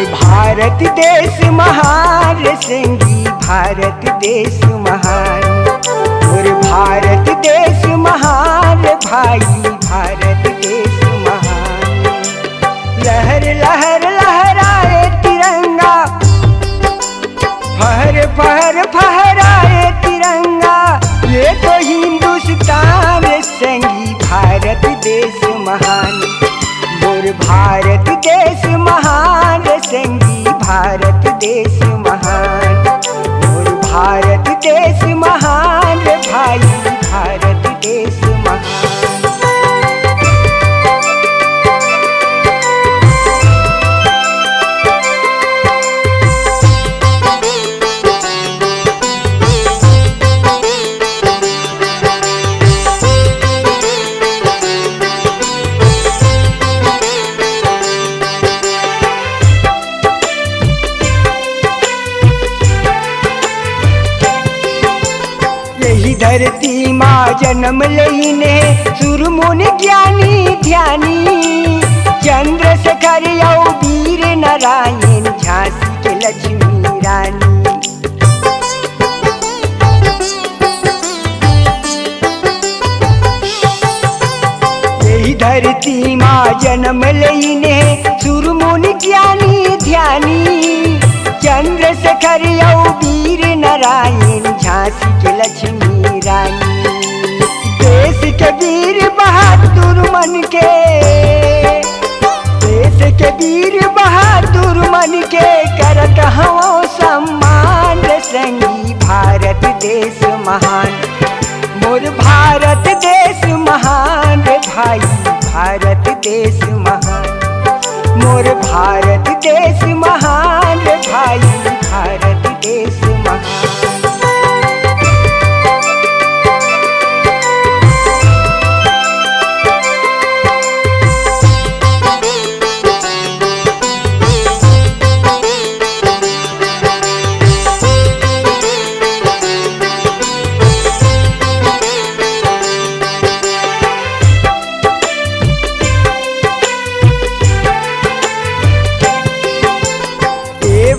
भारत देश महान संगी, भारत देश महान। और भारत देश महान भाई, भारत देश महान। लहर लहर लहराए तिरंगा, फहर फहर फहराए तिरंगा, ये तो हिंदुस्तान संगी, भारत देश महान। और भारत देश महान संगी, भारत देश महान। और भारत देश महान भाई, भारत देश महान। यही धरती माँ जन्म लईने सुरमुनि ज्ञानी ध्यानी, चंद्रशेखर और वीर नारायण, झांसी के लक्ष्मी रानी। यही धरती माँ जन्म लईने सुरमुनि ज्ञानी ध्यानी, चंद्रशेखर और वीर नारायण, झांसी के लक्ष्मी रानी। देश के वीर बहादुर मन के, देश के वीर बहादुर मन के, करत हूँ सम्मान संगी, भारत देश महान। मोर भारत देश महान भाई, भारत देश महान। मोर भारत देश महान भाई, भारत देश महान।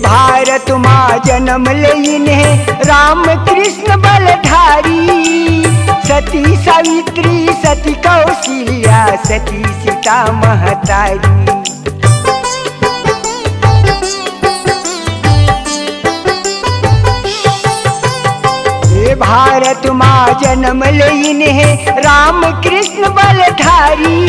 भारत माँ जन्म लईने राम कृष्ण बलधारी, सती सावित्री सती कौशल्या, सती सीता महतारी। ये भारत माँ जन्म लईने राम कृष्ण बलधारी,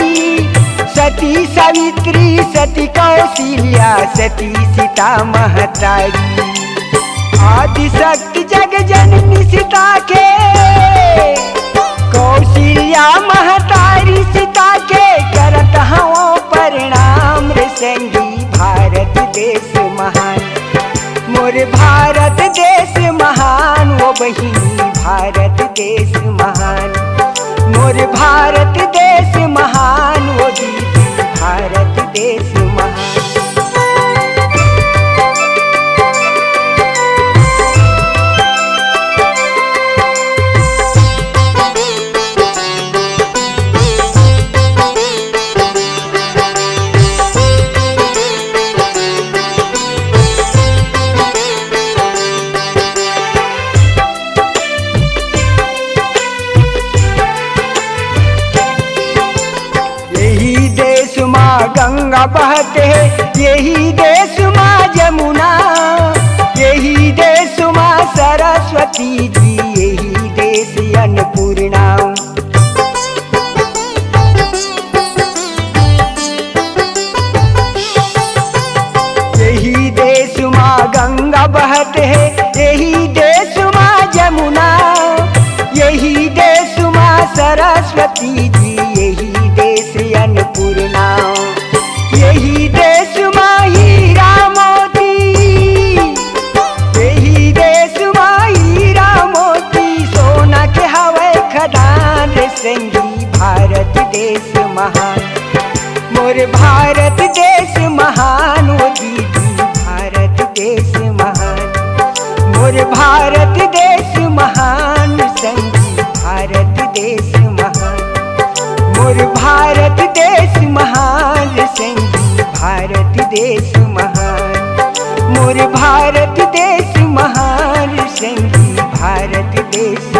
सती सावित्री सती कौशल्या, सती सीता महतारी। आदि शक्ति जग जननी सीता के, कौशल्या महतारी सीता के, करत हूँ प्रणाम रे संगी, भारत देश महान। मोर भारत देश महान, वो बहिनी भारत देश महान। मोर भारत देश महान, वो दीदी भारत देश महान। गंगा बहते है, यही देश माँ जमुना, यही देश माँ सरस्वती जी, यही देश अन्नपूर्णा। यही देश माँ गंगा बहते है, यही देश माँ जमुना, यही देश माँ सरस्वती जी, यही देश अन्नपूर्णा। यही देश माँ हीरा मोती, यही देश माँ हीरा मोती, सोना के हवे खदान संगी, भारत देश महान। मोर भारत देश महान, वो दीदी भारत देश महान। मोर भारत देश महान संगी, भारत देश महान। मोर भारत देश महान संगी, भारत देश महान। मोर भारत देश महान संगी भारत देश